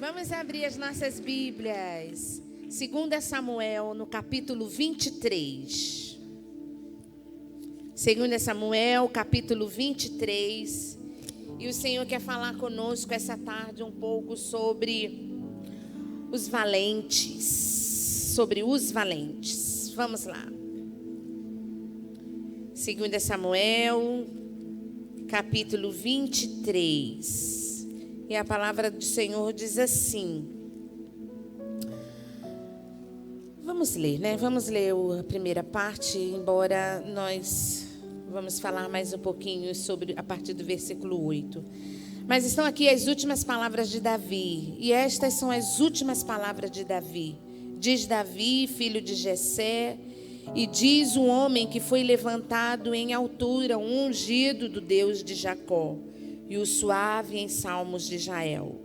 Vamos abrir as nossas Bíblias. 2 Samuel, no capítulo 23. 2 Samuel, capítulo 23. E o Senhor quer falar conosco essa tarde um pouco sobre os valentes. Sobre os valentes. Vamos lá. 2 Samuel, capítulo 23. E a palavra do Senhor diz assim. Vamos ler, né? Vamos ler a primeira parte, embora nós vamos falar mais um pouquinho sobre a partir do versículo 8. Mas estão aqui as últimas palavras de Davi. E estas são as últimas palavras de Davi. Diz Davi, filho de Jessé, e diz o homem que foi levantado em altura, um ungido do Deus de Jacó, e o suave em salmos de Israel.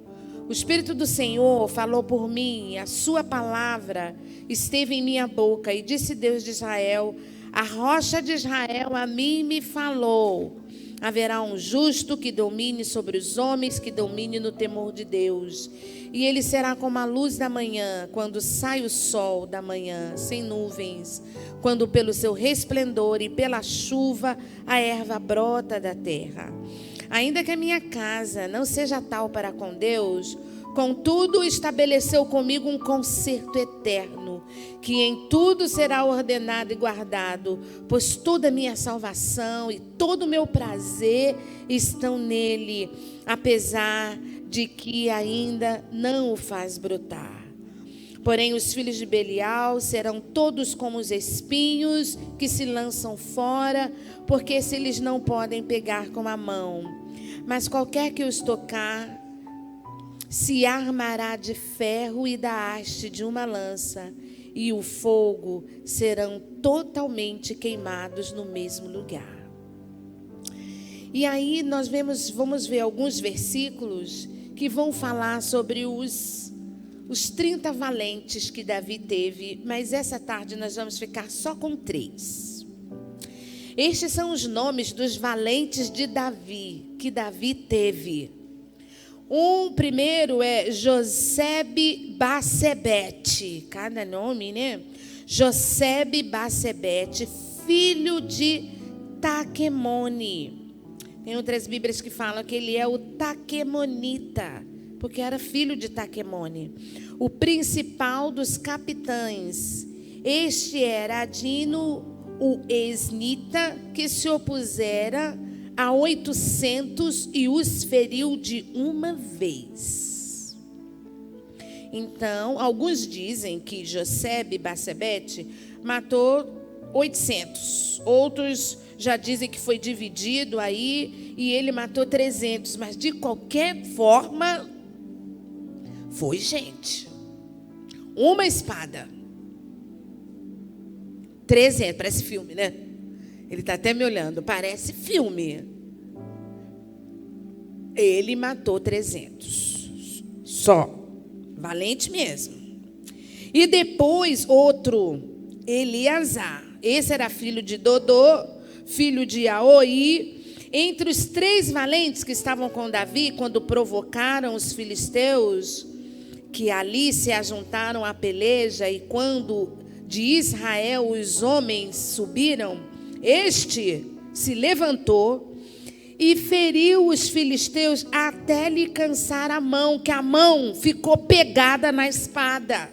O Espírito do Senhor falou por mim, a sua palavra esteve em minha boca, e disse Deus de Israel, a rocha de Israel a mim me falou. Haverá um justo que domine sobre os homens, que domine no temor de Deus. E ele será como a luz da manhã, quando sai o sol da manhã, sem nuvens, quando pelo seu resplendor e pela chuva a erva brota da terra. Ainda que a minha casa não seja tal para com Deus, contudo estabeleceu comigo um concerto eterno, que em tudo será ordenado e guardado, pois toda a minha salvação e todo o meu prazer estão nele, apesar de que ainda não o faz brotar. Porém, os filhos de Belial serão todos como os espinhos que se lançam fora, porque se eles não podem pegar com a mão. Mas qualquer que os tocar, se armará de ferro e da haste de uma lança, e o fogo serão totalmente queimados no mesmo lugar. E aí nós vamos ver alguns versículos que vão falar sobre os 30 valentes que Davi teve, mas essa tarde nós vamos ficar só com 3. Estes são os nomes dos valentes de Davi, que Davi teve. Primeiro é Josebe-Basebete, cada nome, né? Josebe-Basebete, filho de Taquemone. Tem outras Bíblias que falam que ele é o Taquemonita, porque era filho de Taquemone. O principal dos capitães. Este era Adino, o esnita, que se opusera a 800 e os feriu de uma vez. Então, alguns dizem que Josebe-Basebete matou 800. Outros já dizem que foi dividido aí e ele matou 300. Mas de qualquer forma, foi gente. Uma espada. 300, parece filme, né? Ele está até me olhando, parece filme. Ele matou 300. Só. Valente mesmo. E depois outro, Eleazar. Esse era filho de Dodô, filho de Aoi. Entre os 3 valentes que estavam com Davi, quando provocaram os filisteus, que ali se ajuntaram à peleja, e quando de Israel os homens subiram, este se levantou e feriu os filisteus até lhe cansar a mão, que a mão ficou pegada na espada.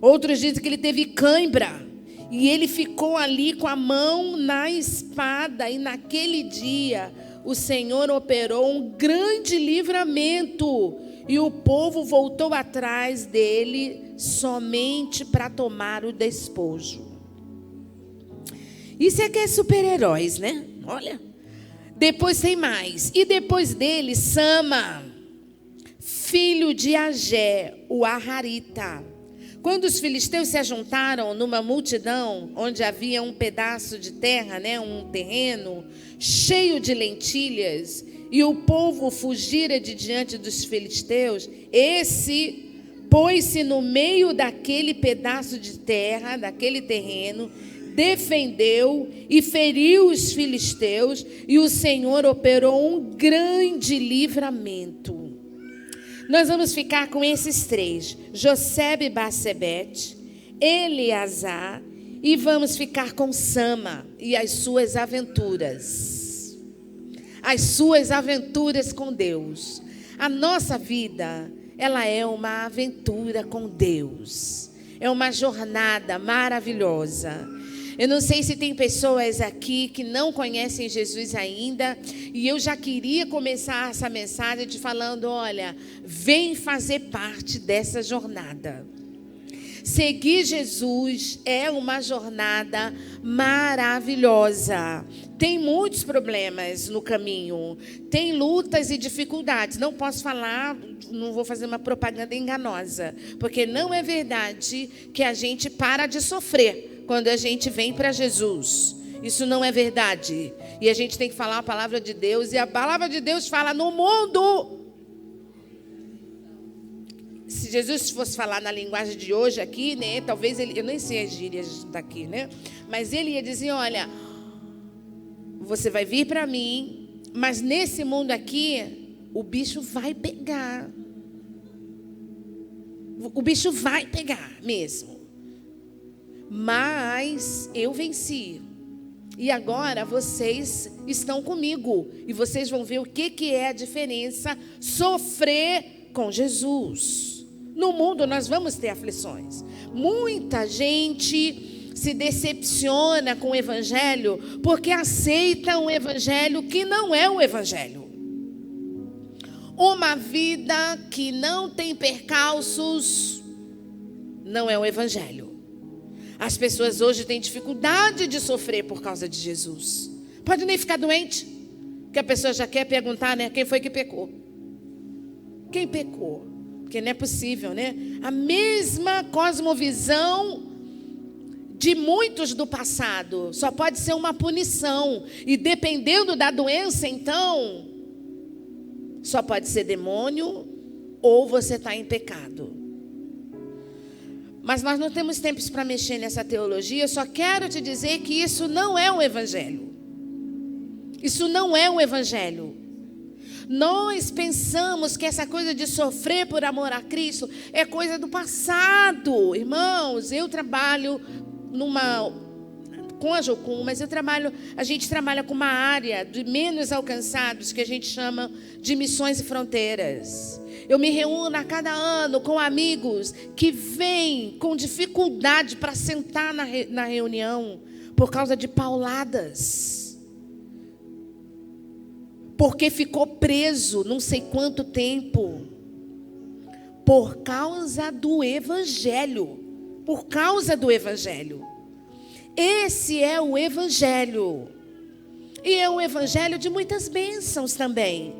Outros dizem que ele teve cãibra e ele ficou ali com a mão na espada. E naquele dia o Senhor operou um grande livramento e o povo voltou atrás dele somente para tomar o despojo. Isso é que é super-heróis, né? Olha. Depois tem mais. E depois dele, Sama, filho de Agé, o Ararita. Quando os filisteus se ajuntaram numa multidão, onde havia um pedaço de terra, né, um terreno cheio de lentilhas, e o povo fugira de diante dos filisteus, esse pôs-se no meio daquele pedaço de terra, daquele terreno, defendeu e feriu os filisteus, e o Senhor operou um grande livramento. Nós vamos ficar com esses três: Josebe e Batsebete, Eleazar, e vamos ficar com Sama e as suas aventuras. As suas aventuras com Deus. A nossa vida, ela é uma aventura com Deus. É uma jornada maravilhosa. Eu não sei se tem pessoas aqui que não conhecem Jesus ainda, e eu já queria começar essa mensagem te falando: olha, vem fazer parte dessa jornada. Seguir Jesus é uma jornada maravilhosa. Tem muitos problemas no caminho, tem lutas e dificuldades. Não posso falar, não vou fazer uma propaganda enganosa, porque não é verdade que a gente para de sofrer quando a gente vem para Jesus. Isso não é verdade. E a gente tem que falar a palavra de Deus, e a palavra de Deus fala: no mundo. Se Jesus fosse falar na linguagem de hoje aqui, né, talvez ele, eu nem sei as gírias daqui, né? Mas ele ia dizer: olha, você vai vir para mim, mas nesse mundo aqui, o bicho vai pegar. O bicho vai pegar mesmo. Mas eu venci. E agora vocês estão comigo. E vocês vão ver o que é a diferença sofrer com Jesus. No mundo nós vamos ter aflições. Muita gente se decepciona com o evangelho porque aceita um evangelho que não é o evangelho. Uma vida que não tem percalços não é o evangelho. As pessoas hoje têm dificuldade de sofrer por causa de Jesus. Pode nem ficar doente, que a pessoa já quer perguntar, né? Quem foi que pecou? Quem pecou? Porque não é possível, né? A mesma cosmovisão de muitos do passado só pode ser uma punição. E dependendo da doença, então, só pode ser demônio ou você está em pecado. Mas nós não temos tempo para mexer nessa teologia. Eu só quero te dizer que isso não é o evangelho. Isso não é o evangelho. Nós pensamos que essa coisa de sofrer por amor a Cristo é coisa do passado. Irmãos, eu trabalho com a Jocum, mas a gente trabalha com uma área de menos alcançados que a gente chama de missões e fronteiras. Eu me reúno a cada ano com amigos que vêm com dificuldade para sentar na reunião por causa de pauladas. Porque ficou preso não sei quanto tempo. Por causa do evangelho. Por causa do evangelho. Esse é o evangelho. E é um evangelho de muitas bênçãos também.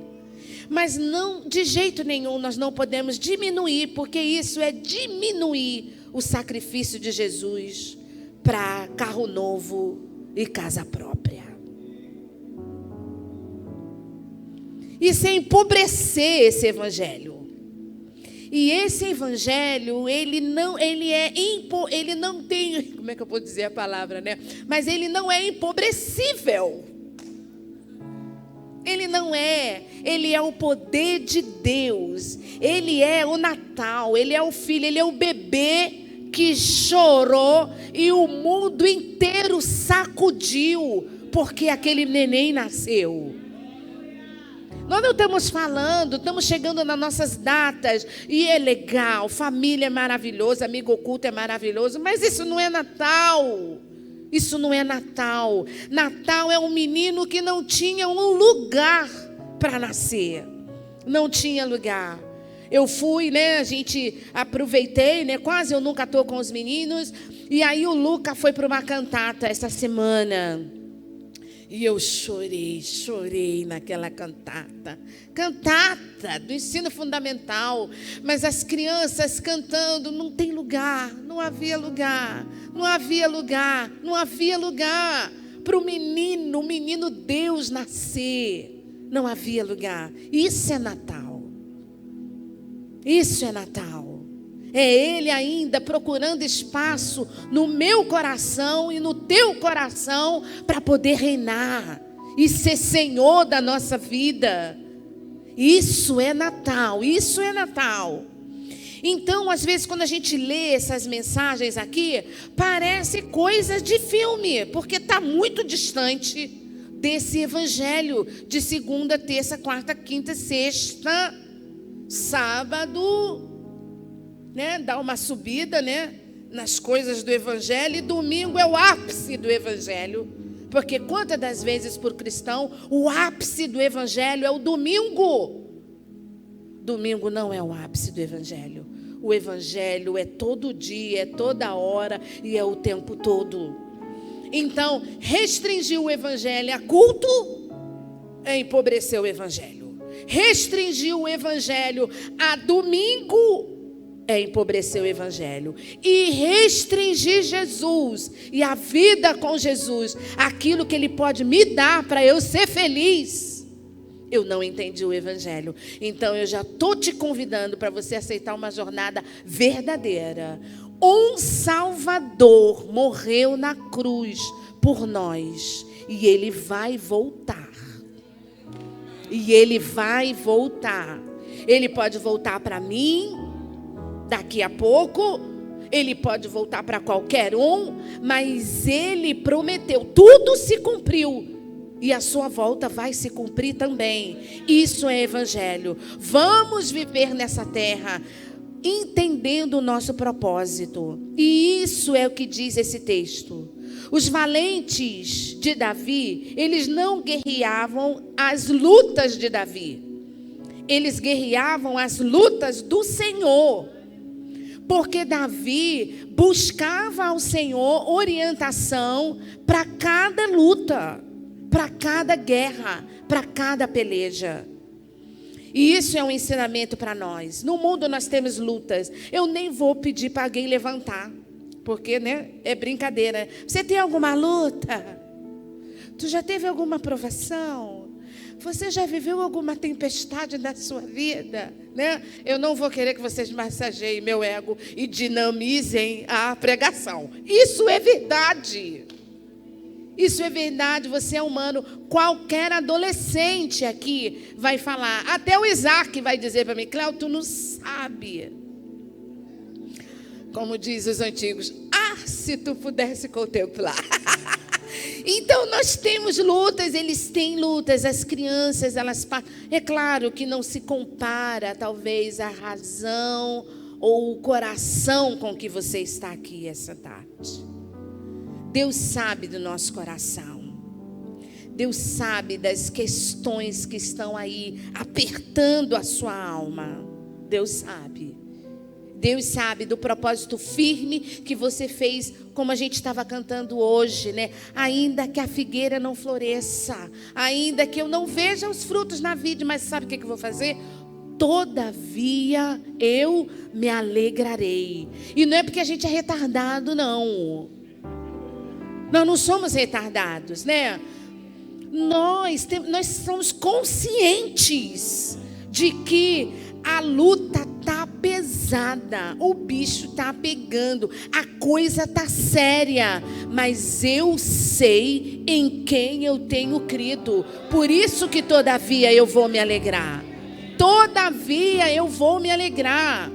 Mas não, de jeito nenhum, nós não podemos diminuir, porque isso é diminuir o sacrifício de Jesus para carro novo e casa própria. Isso é empobrecer esse evangelho. E esse evangelho, ele não tem, como é que eu vou dizer a palavra, né? Mas ele não é empobrecível. Ele não é, ele é o poder de Deus. Ele é o Natal, ele é o filho, ele é o bebê que chorou e o mundo inteiro sacudiu porque aquele neném nasceu. Nós não estamos falando, estamos chegando nas nossas datas, e é legal, família é maravilhoso, amigo oculto é maravilhoso, mas isso não é Natal. Isso não é Natal. Natal é um menino que não tinha um lugar para nascer. Não tinha lugar. Eu fui, né, aproveitei, né, quase eu nunca estou com os meninos, e aí o Luca foi para uma cantata essa semana. E eu chorei naquela cantata do ensino fundamental. Mas as crianças cantando, não tem lugar, não havia lugar para o menino Deus nascer. Não havia lugar. Isso é Natal. Isso é Natal. É Ele ainda procurando espaço no meu coração e no teu coração para poder reinar e ser Senhor da nossa vida. Isso é Natal, isso é Natal. Então, às vezes, quando a gente lê essas mensagens aqui, parece coisa de filme, porque está muito distante desse evangelho de segunda, terça, quarta, quinta, sexta, sábado, né? Dá uma subida, né? Nas coisas do evangelho, e domingo é o ápice do evangelho. Porque quantas das vezes por cristão, o ápice do evangelho é o domingo. Domingo não é o ápice do evangelho. O evangelho é todo dia, é toda hora e é o tempo todo. Então, restringir o evangelho a culto é empobrecer o evangelho. Restringir o evangelho a domingo é empobrecer o evangelho. E restringir Jesus e a vida com Jesus, aquilo que Ele pode me dar para eu ser feliz, eu não entendi o evangelho. Então eu já estou te convidando para você aceitar uma jornada verdadeira. Um Salvador morreu na cruz por nós. E Ele vai voltar. E Ele vai voltar. Ele pode voltar para mim daqui a pouco. Ele pode voltar para qualquer um. Mas Ele prometeu. Tudo se cumpriu. E a sua volta vai se cumprir também. Isso é evangelho. Vamos viver nessa terra entendendo o nosso propósito. E isso é o que diz esse texto. Os valentes de Davi, eles não guerreavam as lutas de Davi. Eles guerreavam as lutas do Senhor. Porque Davi buscava ao Senhor orientação para cada luta, para cada guerra, para cada peleja. E isso é um ensinamento para nós. No mundo nós temos lutas. Eu nem vou pedir para alguém levantar, porque, né, é brincadeira. Você tem alguma luta? Tu já teve alguma provação? Você já viveu alguma tempestade na sua vida, né? Eu não vou querer que vocês massageiem meu ego e dinamizem a pregação. Isso é verdade. Isso é verdade, você é humano. Qualquer adolescente aqui vai falar. Até o Isaac vai dizer para mim: Cléo, tu não sabe. Como diz os antigos: ah, se tu pudesse contemplar. Então nós temos lutas, eles têm lutas. As crianças, elas... É claro que não se compara, talvez, a razão ou o coração com que você está aqui essa tarde. Deus sabe do nosso coração. Deus sabe das questões que estão aí apertando a sua alma. Deus sabe. Deus sabe do propósito firme que você fez, como a gente estava cantando hoje, né? Ainda que a figueira não floresça, ainda que eu não veja os frutos na vide, mas sabe o que eu vou fazer? Todavia eu me alegrarei. E não é porque a gente é retardado, não. Nós não somos retardados, né? Nós somos conscientes de que a luta está pesada, o bicho está pegando, a coisa está séria, mas eu sei em quem eu tenho crido. Por isso que todavia eu vou me alegrar. Todavia eu vou me alegrar.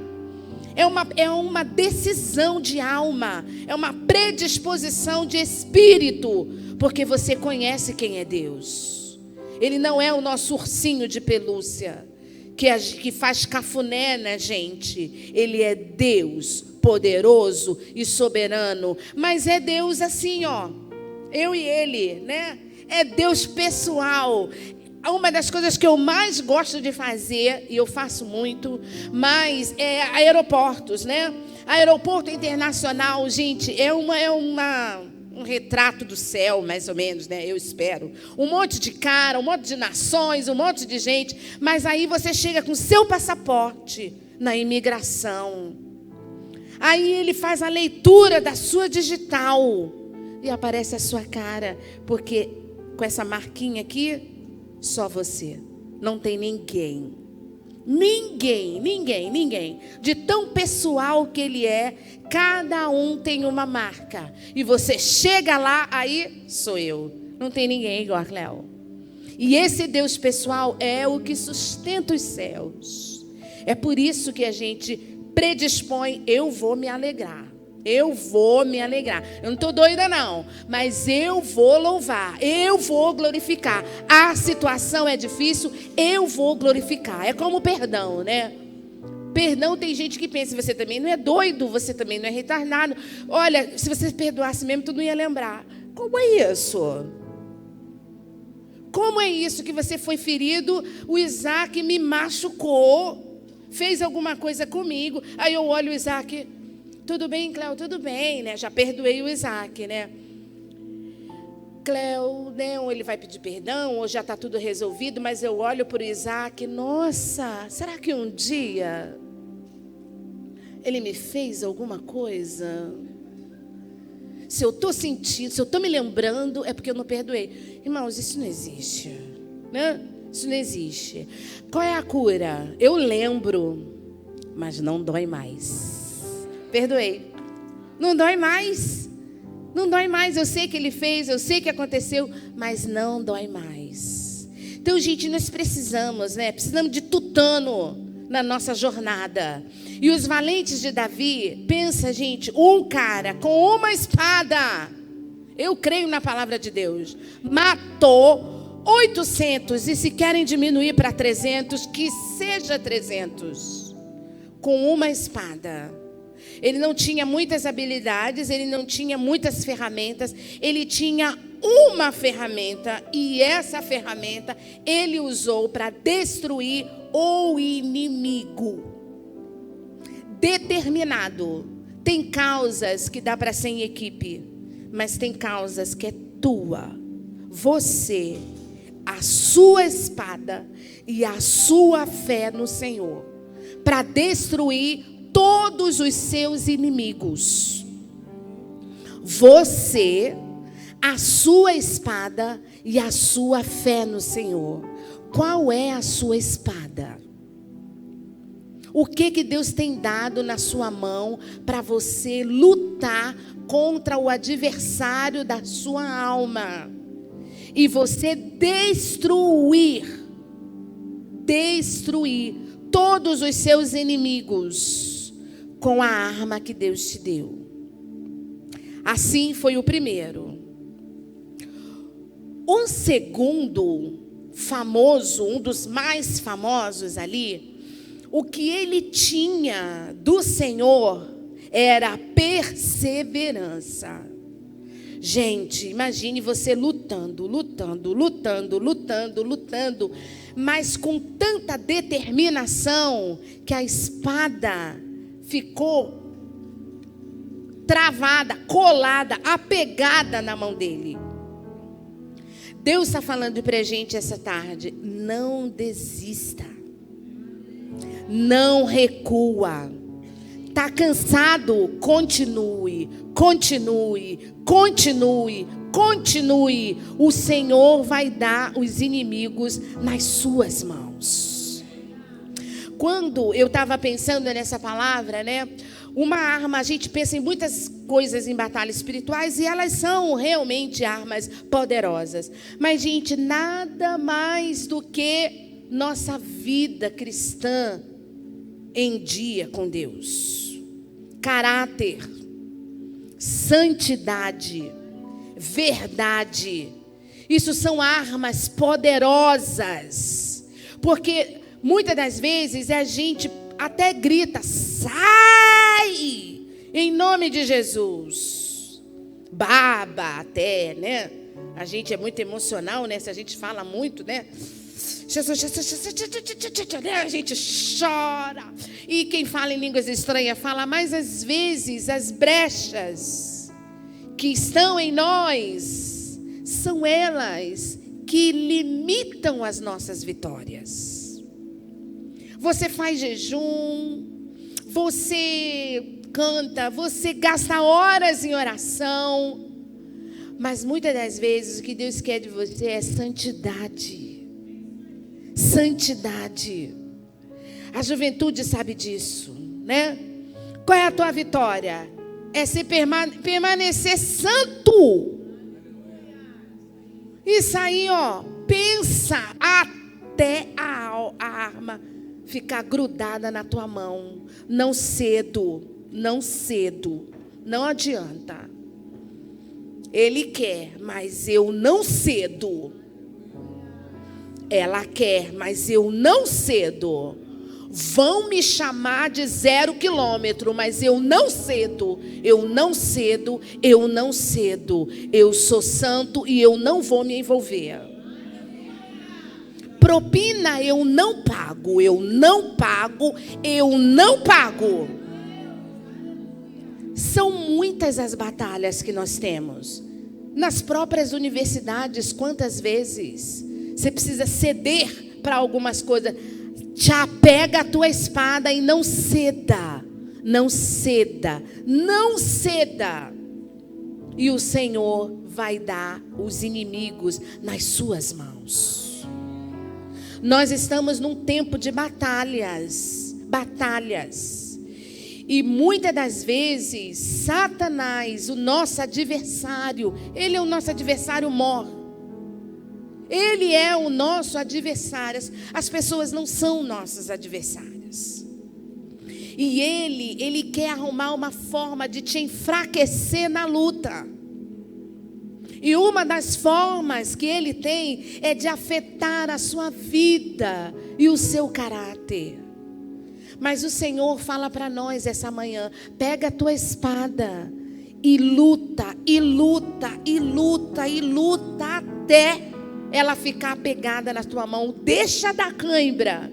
É uma decisão de alma, é uma predisposição de espírito, porque você conhece quem é Deus. Ele não é o nosso ursinho de pelúcia, que faz cafuné na gente. Ele é Deus poderoso e soberano, mas é Deus assim, ó, eu e Ele, né? É Deus pessoal. Uma das coisas que eu mais gosto de fazer, e eu faço muito, mas é aeroportos, né? Aeroporto internacional, gente, é um retrato do céu, mais ou menos, né? Eu espero. Um monte de cara, um monte de nações, um monte de gente. Mas aí você chega com seu passaporte na imigração. Aí ele faz a leitura da sua digital e aparece a sua cara, porque com essa marquinha aqui, só você. Não tem ninguém. Ninguém. De tão pessoal que ele é, cada um tem uma marca. E você chega lá, aí sou eu. Não tem ninguém igual a Cléo. E esse Deus pessoal é o que sustenta os céus. É por isso que a gente predispõe, eu vou me alegrar. Eu vou me alegrar. Eu não estou doida não, mas eu vou louvar, eu vou glorificar. A situação é difícil, eu vou glorificar. É como perdão, né? Perdão, tem gente que pensa, você também não é doido, você também não é retardado. Olha, se você perdoasse mesmo, tu não ia lembrar. Como é isso? Como é isso que você foi ferido, o Isaac me machucou, fez alguma coisa comigo, aí eu olho o Isaac, tudo bem, Cléo, tudo bem, né? Já perdoei o Isaac, né? Cléo, né? Ou ele vai pedir perdão, ou já está tudo resolvido, mas eu olho para o Isaac, nossa, será que um dia ele me fez alguma coisa? Se eu estou sentindo, se eu estou me lembrando, é porque eu não perdoei. Irmãos, isso não existe, né? Isso não existe. Qual é a cura? Eu lembro, mas não dói mais. Perdoei. Não dói mais. Não dói mais. Eu sei que ele fez, eu sei que aconteceu, mas não dói mais. Então, gente, nós precisamos, né? Precisamos de tutano na nossa jornada. E os valentes de Davi, pensa, gente, um cara com uma espada, eu creio na palavra de Deus, matou 800, e se querem diminuir para 300, que seja 300, com uma espada. Ele não tinha muitas habilidades, ele não tinha muitas ferramentas, ele tinha uma ferramenta, e essa ferramenta ele usou para destruir o inimigo. Determinado. Tem causas que dá para ser em equipe, mas tem causas que é tua. Você, a sua espada e a sua fé no Senhor, para destruir todos os seus inimigos. Você, a sua espada e a sua fé no Senhor. Qual é a sua espada? O que Deus tem dado na sua mão para você lutar contra o adversário da sua alma? E você destruir todos os seus inimigos com a arma que Deus te deu. Assim foi o primeiro. Um segundo famoso, um dos mais famosos ali, o que ele tinha do Senhor era perseverança. Gente, imagine você lutando, mas com tanta determinação que a espada ficou travada, colada, apegada na mão dele. Deus está falando para a gente essa tarde, não desista. Não recua. Está cansado? Continue. O Senhor vai dar os inimigos nas suas mãos. Quando eu estava pensando nessa palavra, né? Uma arma, a gente pensa em muitas coisas em batalhas espirituais e elas são realmente armas poderosas. Mas, gente, nada mais do que nossa vida cristã em dia com Deus. Caráter, santidade, verdade. Isso são armas poderosas. Porque muitas das vezes a gente até grita, sai! Em nome de Jesus. Baba até, né? A gente é muito emocional, né? Se a gente fala muito, né? A gente chora. E quem fala em línguas estranhas fala, mas às vezes as brechas que estão em nós são elas que limitam as nossas vitórias. Você faz jejum, você canta, você gasta horas em oração, mas muitas das vezes o que Deus quer de você é santidade. Santidade. A juventude sabe disso, né? Qual é a tua vitória? É ser permanecer santo. Isso aí, ó. pensa até a arma ficar grudada na tua mão. Não cedo, não cedo, não adianta. Ele quer, mas eu não cedo. Ela quer, mas eu não cedo. Vão me chamar de 0 quilômetro, mas eu não cedo. Eu não cedo, eu não cedo. Eu sou santo e eu não vou me envolver. Propina eu não pago, eu não pago, eu não pago. São muitas as batalhas que nós temos. Nas próprias universidades, quantas vezes você precisa ceder para algumas coisas. Já pega a tua espada e não ceda. Não ceda. Não ceda. E o Senhor vai dar os inimigos nas suas mãos. Nós estamos num tempo de batalhas. Batalhas. E muitas das vezes, Satanás, o nosso adversário, ele é o nosso adversário mor. Ele é o nosso adversário. As pessoas não são nossas adversárias. E ele quer arrumar uma forma de te enfraquecer na luta. E uma das formas que ele tem é de afetar a sua vida e o seu caráter. Mas o Senhor fala para nós essa manhã: pega a tua espada e luta, e luta, e luta, e luta até ela ficar pegada na tua mão. Deixa da cãibra,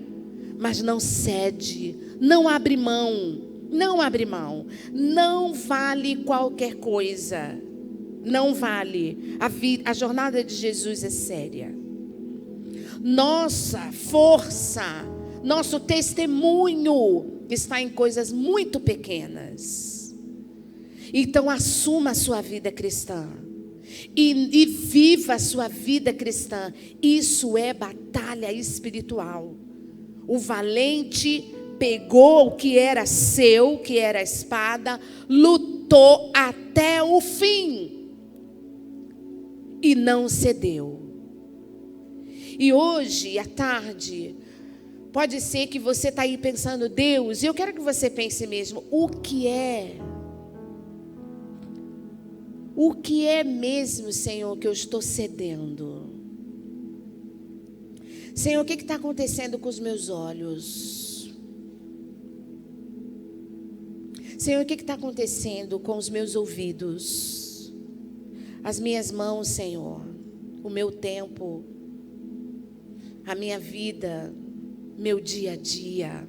mas não cede, não abre mão, não abre mão. Não vale qualquer coisa, não vale. A jornada de Jesus é séria. Nossa força, nosso testemunho está em coisas muito pequenas. Então assuma a sua vida cristã. E viva a sua vida cristã. Isso é batalha espiritual. O valente pegou o que era seu, que era a espada, lutou até o fim e não cedeu. E hoje à tarde, pode ser que você está aí pensando: Deus, e eu quero que você pense mesmo, o que é mesmo, Senhor, que eu estou cedendo? Senhor, o que está acontecendo com os meus olhos? Senhor, o que está acontecendo com os meus ouvidos? As minhas mãos, Senhor, o meu tempo, a minha vida, meu dia a dia,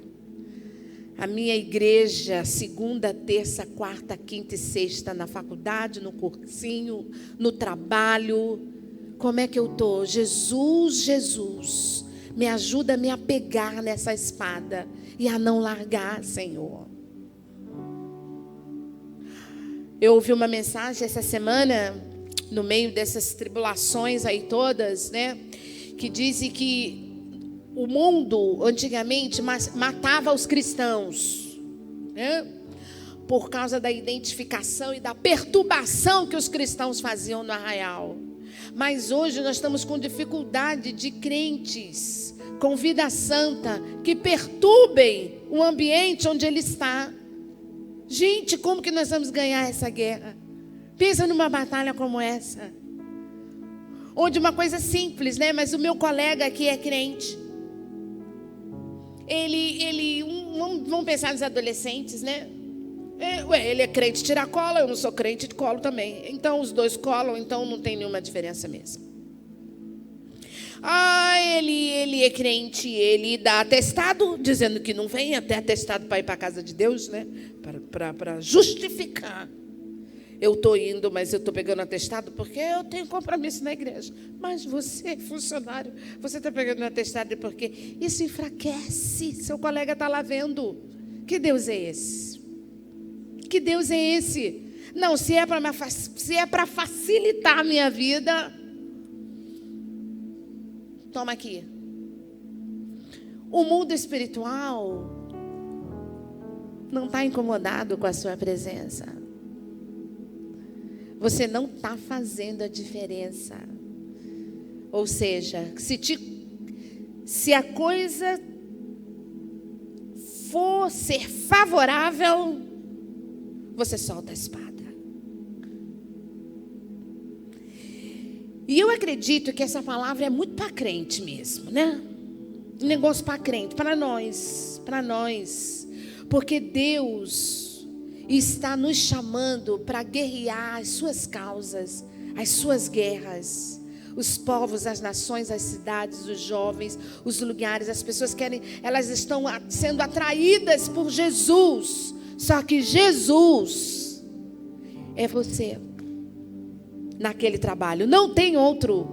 a minha igreja, segunda, terça, quarta, quinta e sexta, na faculdade, no cursinho, no trabalho. Como é que eu estou? Jesus, Jesus, me ajuda a me apegar nessa espada e a não largar, Senhor. Eu ouvi uma mensagem essa semana, no meio dessas tribulações aí todas, né? Que dizem que o mundo antigamente matava os cristãos, né? Por causa da identificação e da perturbação que os cristãos faziam no arraial. Mas hoje nós estamos com dificuldade de crentes com vida santa que perturbem o ambiente onde ele está. Gente, como que nós vamos ganhar essa guerra? Pensa numa batalha como essa, onde uma coisa simples, né? Mas o meu colega aqui é crente. Vamos pensar nos adolescentes, né? Ele é crente tira-cola, eu não sou crente de colo também. Então os dois colam, então não tem nenhuma diferença mesmo. Ele é crente, ele dá atestado, dizendo que não vem, até atestado para ir para a casa de Deus, né? Para justificar. Eu estou indo, mas eu estou pegando atestado porque eu tenho compromisso na igreja. Mas você, funcionário, você está pegando atestado porque isso enfraquece. Seu colega está lá vendo. Que Deus é esse? Que Deus é esse? Não, se é para facilitar a minha vida, toma aqui. O mundo espiritual não está incomodado com a sua presença. Você não está fazendo a diferença. Ou seja, se a coisa for ser favorável, você solta a espada. E eu acredito que essa palavra é muito para crente mesmo, né? Um negócio para crente, para nós. Porque Deus está nos chamando para guerrear as suas causas, as suas guerras. Os povos, as nações, as cidades, os jovens, os lugares, as pessoas elas estão sendo atraídas por Jesus. Só que Jesus é você naquele trabalho, não tem outro.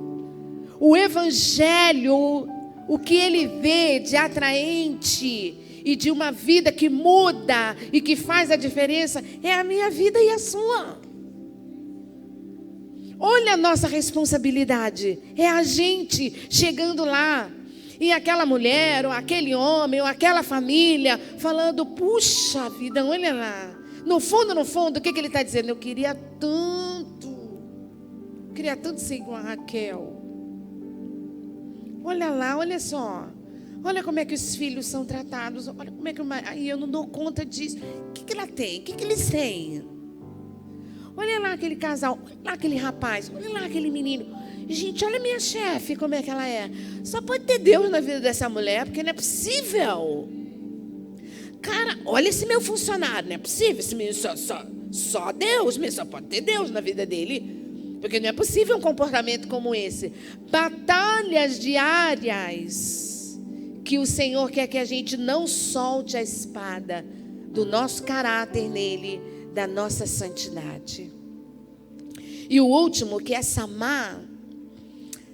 O evangelho, o que ele vê de atraente e de uma vida que muda e que faz a diferença, é a minha vida e a sua. Olha a nossa responsabilidade, é a gente chegando lá, e aquela mulher, ou aquele homem, ou aquela família, falando, puxa vida, olha lá. No fundo, o que ele está dizendo? Eu queria tanto ser igual a Raquel. Olha lá, olha só. Olha como é que os filhos são tratados. Olha como é que eu não dou conta disso. O que ela tem? O que eles têm? Olha lá aquele casal, olha lá aquele rapaz, olha lá aquele menino. Gente, olha a minha chefe, como é que ela é. Só pode ter Deus na vida dessa mulher, porque não é possível. Cara, olha esse meu funcionário, não é possível. Esse menino só Deus, mas só pode ter Deus na vida dele. Porque não é possível um comportamento como esse. Batalhas diárias que o Senhor quer que a gente não solte a espada do nosso caráter nele, da nossa santidade. E o último, que é Samar.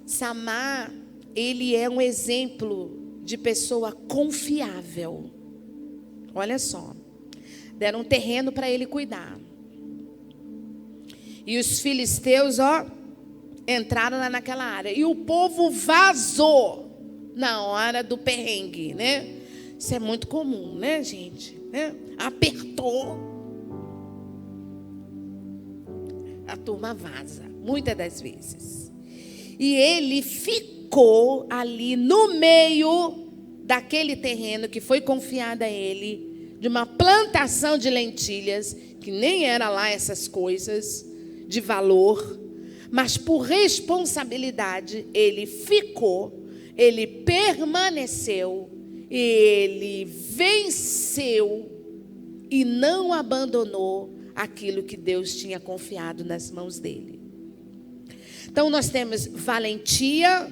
Samar, ele é um exemplo de pessoa confiável. Olha só. Deram um terreno para ele cuidar. E os filisteus, entraram lá naquela área. E o povo vazou na hora do perrengue, né? Isso é muito comum, né, gente? Né? Apertou. A turma vaza, muitas das vezes. E ele ficou ali no meio daquele terreno que foi confiado a ele, de uma plantação de lentilhas, que nem era lá essas coisas de valor, mas por responsabilidade ele ficou, ele permaneceu, ele venceu e não abandonou aquilo que Deus tinha confiado nas mãos dele. Então nós temos valentia,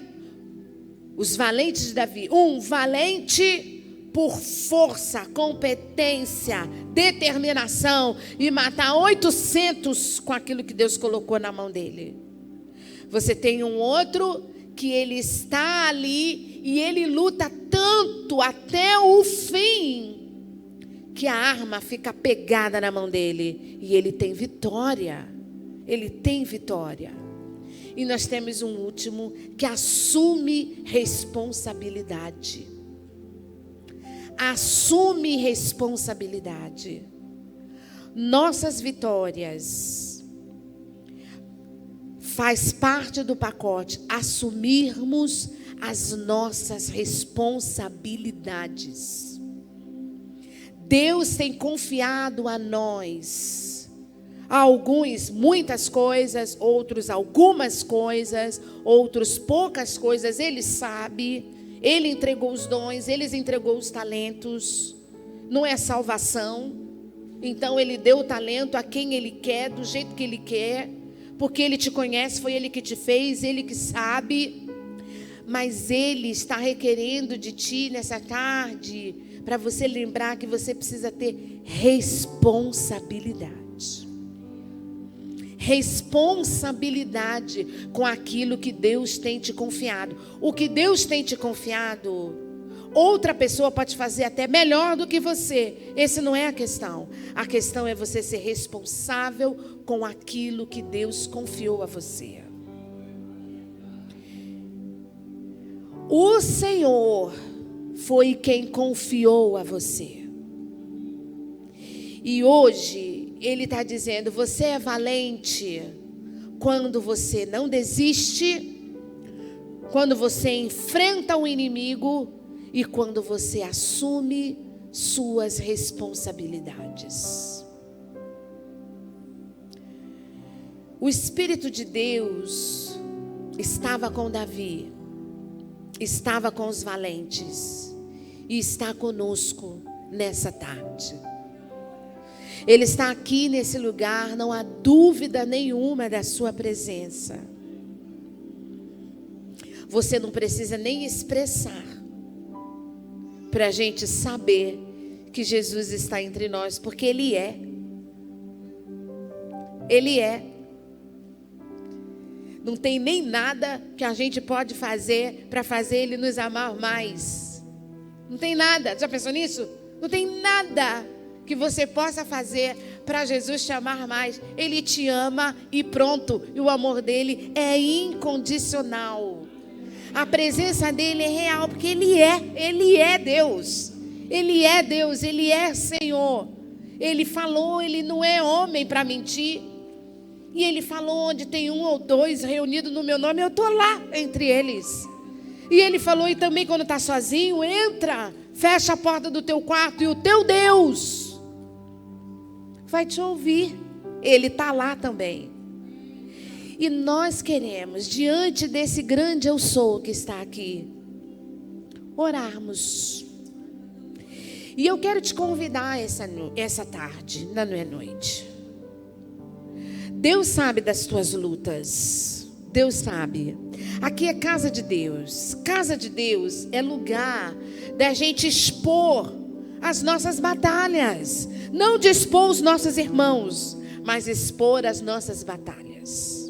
os valentes de Davi. Valente por força, competência, determinação e matar 800 com aquilo que Deus colocou na mão dele. Você tem um outro que ele está ali e ele luta tanto até o fim, que a arma fica pegada na mão dele e ele tem vitória. Ele tem vitória. E nós temos um último que assume responsabilidade. Assume responsabilidade. Nossas vitórias faz parte do pacote assumirmos as nossas responsabilidades. Deus tem confiado a nós, alguns muitas coisas, outros algumas coisas, outros poucas coisas. Ele sabe, ele entregou os dons, ele entregou os talentos. Não é salvação, então ele deu o talento a quem ele quer, do jeito que ele quer, porque ele te conhece, foi ele que te fez, ele que sabe. Mas ele está requerendo de ti nessa tarde, para você lembrar que você precisa ter responsabilidade. Responsabilidade com aquilo que Deus tem te confiado. O que Deus tem te confiado, outra pessoa pode fazer até melhor do que você. Essa não é a questão. A questão é você ser responsável com aquilo que Deus confiou a você. O Senhor foi quem confiou a você. E hoje Ele está dizendo, você é valente quando você não desiste, quando você enfrenta o inimigo e quando você assume suas responsabilidades. O Espírito de Deus estava com Davi, estava com os valentes e está conosco nessa tarde. Ele está aqui nesse lugar, não há dúvida nenhuma da sua presença. Você não precisa nem expressar para a gente saber que Jesus está entre nós, porque Ele é. Ele é. Não tem nem nada que a gente pode fazer para fazer Ele nos amar mais. Não tem nada. Já pensou nisso? Não tem nada que você possa fazer para Jesus te amar mais. Ele te ama e pronto. E o amor dele é incondicional. A presença dele é real, porque Ele é Deus. Ele é Deus, Ele é Senhor. Ele falou, Ele não é homem para mentir. E Ele falou, onde tem 1 ou 2 reunidos no meu nome, eu estou lá entre eles. E Ele falou, e também quando está sozinho, entra, fecha a porta do teu quarto e o teu Deus vai te ouvir. Ele está lá também. E nós queremos, diante desse grande eu sou que está aqui, orarmos. E eu quero te convidar essa tarde, não é noite. Deus sabe das tuas lutas. Deus sabe. Aqui é casa de Deus. Casa de Deus é lugar da gente expor as nossas batalhas. Não de expor os nossos irmãos, mas expor as nossas batalhas.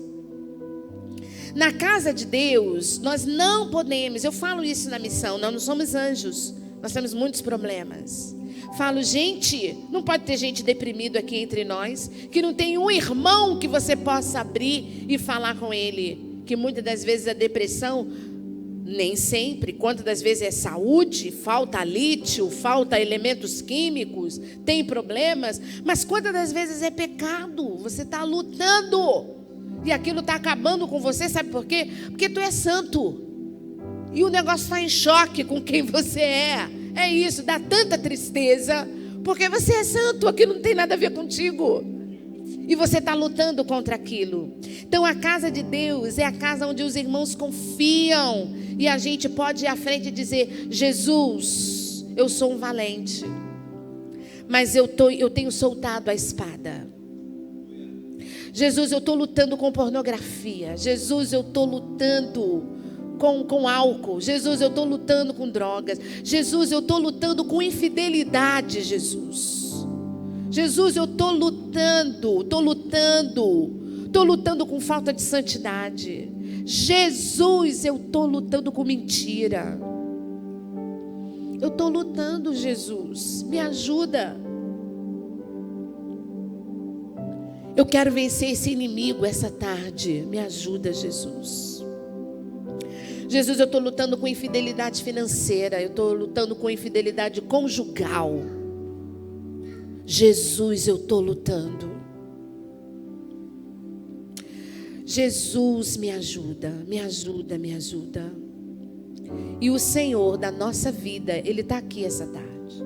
Na casa de Deus, nós não podemos, eu falo isso na missão, nós não somos anjos, nós temos muitos problemas. Falo, gente, não pode ter gente deprimida aqui entre nós, que não tem um irmão que você possa abrir e falar com ele. Que muitas das vezes a depressão, nem sempre, quantas das vezes é saúde, falta lítio, falta elementos químicos, tem problemas, mas quantas das vezes é pecado, você está lutando. E aquilo está acabando com você, sabe por quê? Porque tu é santo. E o negócio está em choque com quem você é. É isso, dá tanta tristeza. Porque você é santo, aquilo não tem nada a ver contigo. E você está lutando contra aquilo. Então a casa de Deus é a casa onde os irmãos confiam. E a gente pode ir à frente e dizer, Jesus, eu sou um valente. Mas eu tenho soltado a espada. Jesus, eu estou lutando com pornografia. Jesus, eu estou lutando com álcool. Jesus, eu estou lutando com drogas. Jesus, eu estou lutando com infidelidade, Jesus. Jesus, eu estou lutando com falta de santidade. Jesus, eu estou lutando com mentira. Eu estou lutando, Jesus. Me ajuda. Eu quero vencer esse inimigo essa tarde. Me ajuda, Jesus. Jesus, eu estou lutando com infidelidade financeira. Eu estou lutando com infidelidade conjugal. Jesus, eu estou lutando. Jesus, me ajuda, me ajuda, me ajuda. E o Senhor da nossa vida, Ele está aqui essa tarde.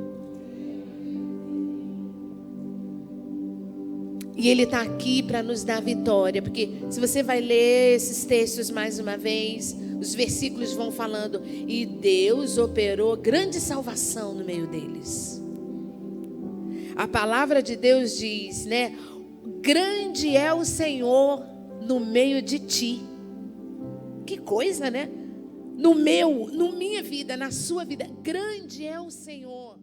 E Ele está aqui para nos dar vitória. Porque se você vai ler esses textos mais uma vez, os versículos vão falando. E Deus operou grande salvação no meio deles. A palavra de Deus diz, né? Grande é o Senhor no meio de ti. Que coisa, né? Na minha vida, na sua vida. Grande é o Senhor.